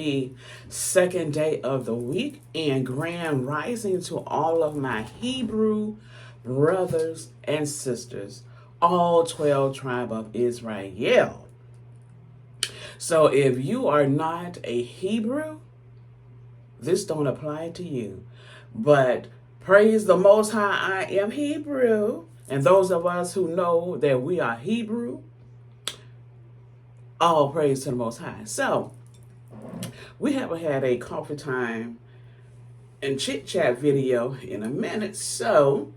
Happy second day of the week and grand rising to all of my Hebrew brothers and sisters, all 12 tribe of Israel. So if you are not a Hebrew, this don't apply to you. But praise the Most High, I am Hebrew. And those of us who know that we are Hebrew, all praise to the Most High. So, we haven't had a coffee time and chit-chat video in a minute. So,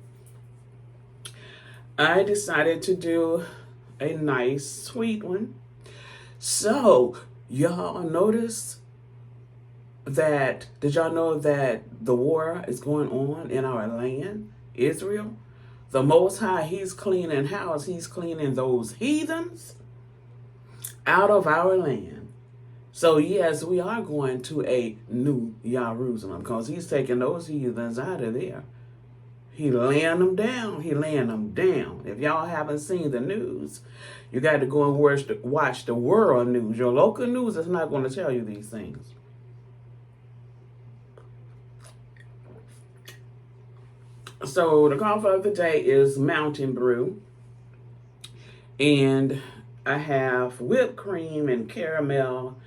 I decided to do a nice, sweet one. So, y'all notice that, did y'all know that the war is going on in our land, Israel? The Most High, he's cleaning house. He's cleaning those heathens out of our land. So, yes, we are going to a new Jerusalem because he's taking those heathens out of there. He laying them down. He laying them down. If y'all haven't seen the news, you got to go and watch the world news. Your local news is not going to tell you these things. So the coffee of the day is Mountain Brew. And I have whipped cream and caramel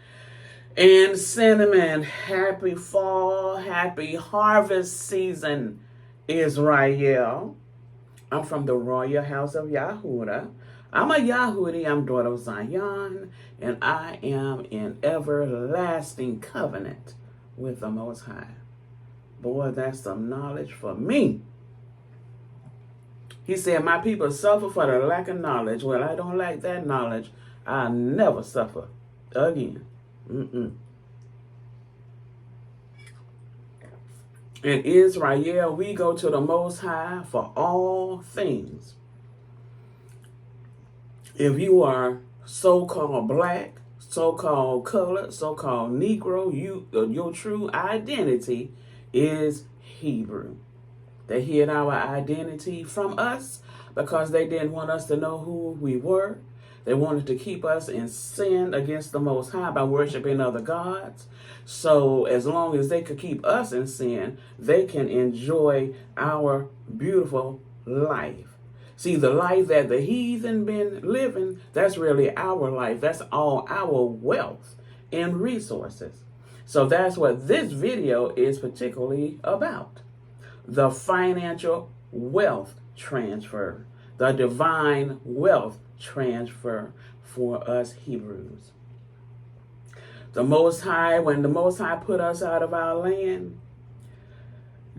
and cinnamon. Happy fall, happy harvest season, Israel. I'm from the royal house of Yahudah. I'm a Yahudi, I'm daughter of Zion, and I am in everlasting covenant with the Most High. Boy, that's some knowledge for me. He said, my people suffer for the lack of knowledge. Well, I don't like that knowledge. I'll never suffer again. In Israel, we go to the Most High for all things. If you are so-called black, so-called colored, so-called Negro, your true identity is Hebrew. They hid our identity from us because they didn't want us to know who we were. They wanted to keep us in sin against the Most High by worshiping other gods. So as long as they could keep us in sin, they can enjoy our beautiful life. See, the life that the heathen been living, that's really our life. That's all our wealth and resources. So that's what this video is particularly about. The financial wealth transfer, the divine wealth transfer for us Hebrews. The Most High, when the Most High put us out of our land,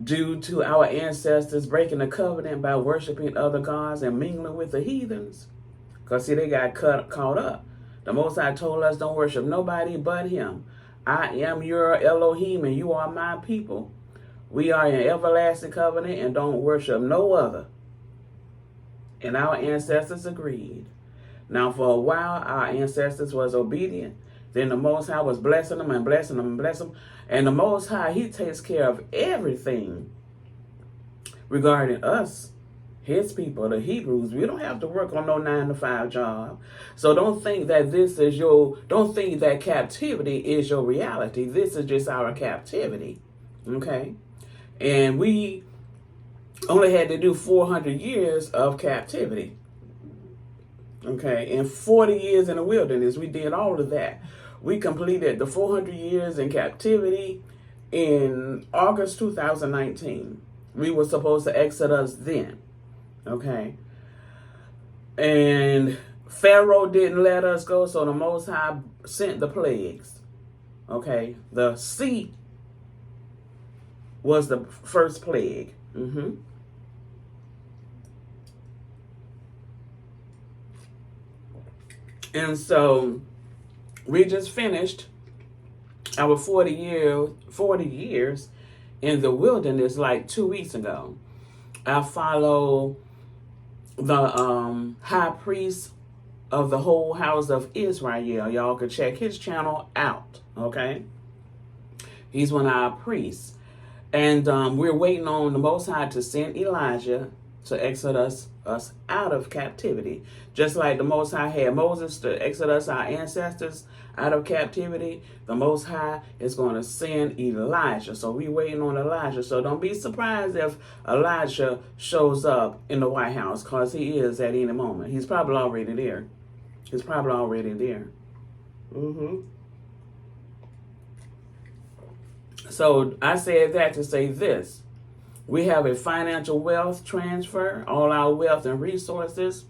due to our ancestors breaking the covenant by worshiping other gods and mingling with the heathens, because see, they got caught up. The Most High told us, don't worship nobody but him. I am your Elohim and you are my people. We are in everlasting covenant and don't worship no other. And our ancestors agreed. Now, for a while, our ancestors was obedient. Then the Most High was blessing them and blessing them and blessing them. And the Most High, he takes care of everything regarding us, his people, the Hebrews. We don't have to work on no 9-to-5 job. So don't think that don't think that captivity is your reality. This is just our captivity. Okay? And we only had to do 400 years of captivity. Okay, and 40 years in the wilderness. We did all of that. We completed the 400 years in captivity in August 2019. We were supposed to exodus then. Okay. And Pharaoh didn't let us go, so the Most High sent the plagues. Okay. The sea was the first plague. And so we just finished our 40 years in the wilderness like 2 weeks ago. I follow the high priest of the whole house of Israel. Y'all can check his channel out, okay? He's one of our priests. And we're waiting on the Most High to send Elijah to exit us out of captivity. Just like the Most High had Moses to exit us, our ancestors, out of captivity, the Most High is going to send Elijah. So we waiting on Elijah. So don't be surprised if Elijah shows up in the White House, because he is at any moment. He's probably already there. He's probably already there. So I said that to say this. We have a financial wealth transfer. All our wealth and resources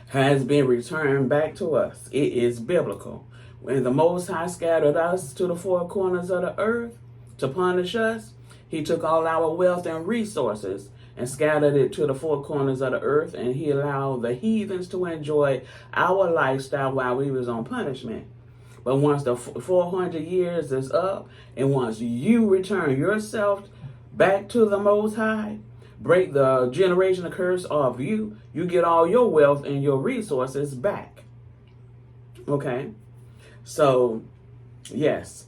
has been returned back to us. It is biblical. When the Most High scattered us to the four corners of the earth to punish us, he took all our wealth and resources and scattered it to the four corners of the earth, and he allowed the heathens to enjoy our lifestyle while we was on punishment. But once the 400 years is up, and once you return yourself back to the Most High, break the generational curse off you, you get all your wealth and your resources back. Okay? So, yes,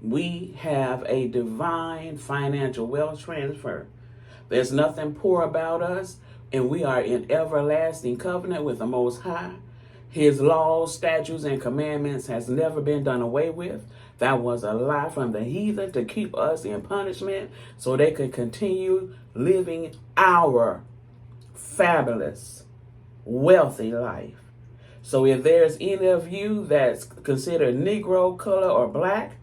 we have a divine financial wealth transfer. There's nothing poor about us, and we are in everlasting covenant with the Most High. His laws, statutes, and commandments has never been done away with. That was a lie from the heathen to keep us in punishment so they could continue living our fabulous, wealthy life. So if there's any of you that's considered Negro, color, or black,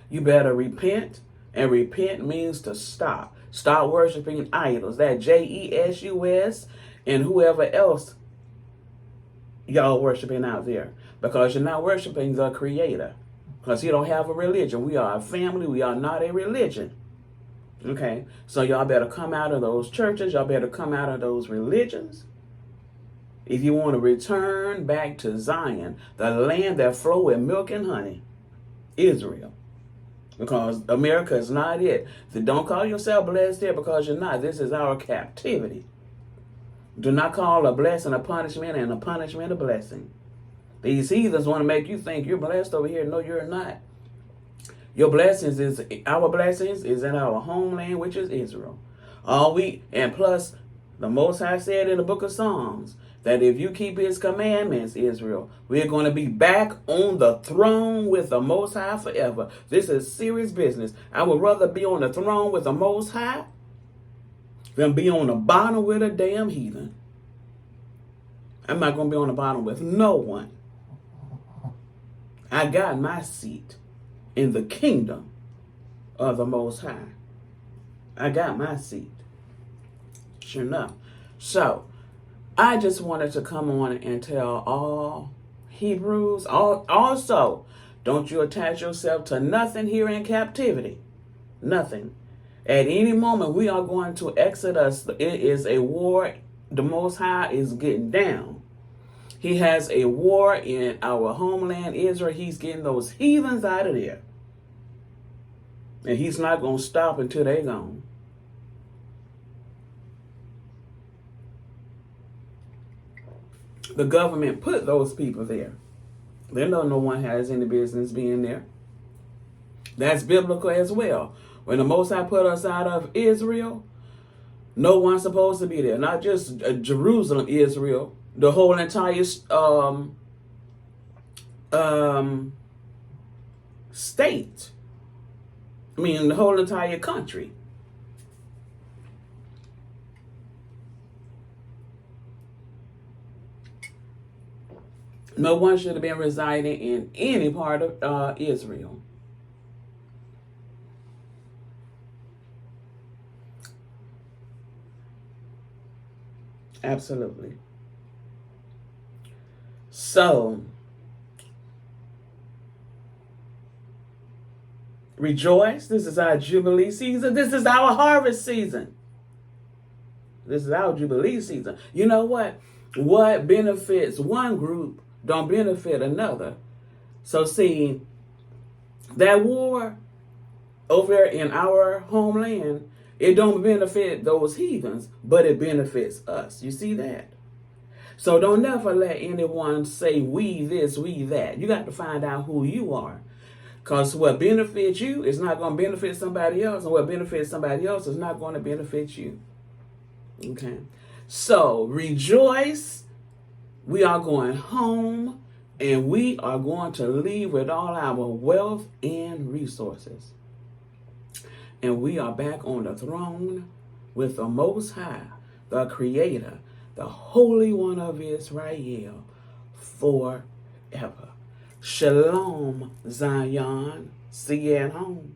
you better repent. And repent means to stop. Stop worshiping idols. That Jesus and whoever else y'all worshiping out there, because you're not worshiping the Creator, because you don't have a religion. We are a family. We are not a religion. Okay, so y'all better come out of those churches. Y'all better come out of those religions if you want to return back to Zion, the land that flow with milk and honey, Israel. Because America is not it. So don't call yourself blessed here, because you're not. This is our captivity. Do not call a blessing a punishment and a punishment a blessing. These heathens want to make you think you're blessed over here. No, you're not. Our blessings is in our homeland, which is Israel. And plus, the Most High said in the book of Psalms that if you keep his commandments, Israel, we're going to be back on the throne with the Most High forever. This is serious business. I would rather be on the throne with the Most High than be on the bottom with a damn heathen. I'm not going to be on the bottom with no one. I got my seat in the kingdom of the Most High. I got my seat. Sure enough. So, I just wanted to come on and tell all Hebrews, also, don't you attach yourself to nothing here in captivity. Nothing. At any moment, we are going to Exodus. It is a war. The Most High is getting down. He has a war in our homeland, Israel. He's getting those heathens out of there. And he's not going to stop until they're gone. The government put those people there. They know no one has any business being there. That's biblical as well. When the Most High put us out of Israel, no one's supposed to be there. Not just Jerusalem, Israel, the whole entire state. I mean, the whole entire country. No one should have been residing in any part of Israel. Absolutely. So, rejoice. This is our Jubilee season. This is our harvest season. This is our Jubilee season. You know what? What benefits one group don't benefit another. So see, that war over in our homeland, it don't benefit those heathens, but it benefits us. You see that? So don't never let anyone say we this, we that. You got to find out who you are. Because what benefits you is not going to benefit somebody else, and what benefits somebody else is not going to benefit you. Okay. So rejoice. We are going home, and we are going to leave with all our wealth and resources. And we are back on the throne with the Most High, the Creator, the Holy One of Israel, forever. Shalom, Zion. See you at home.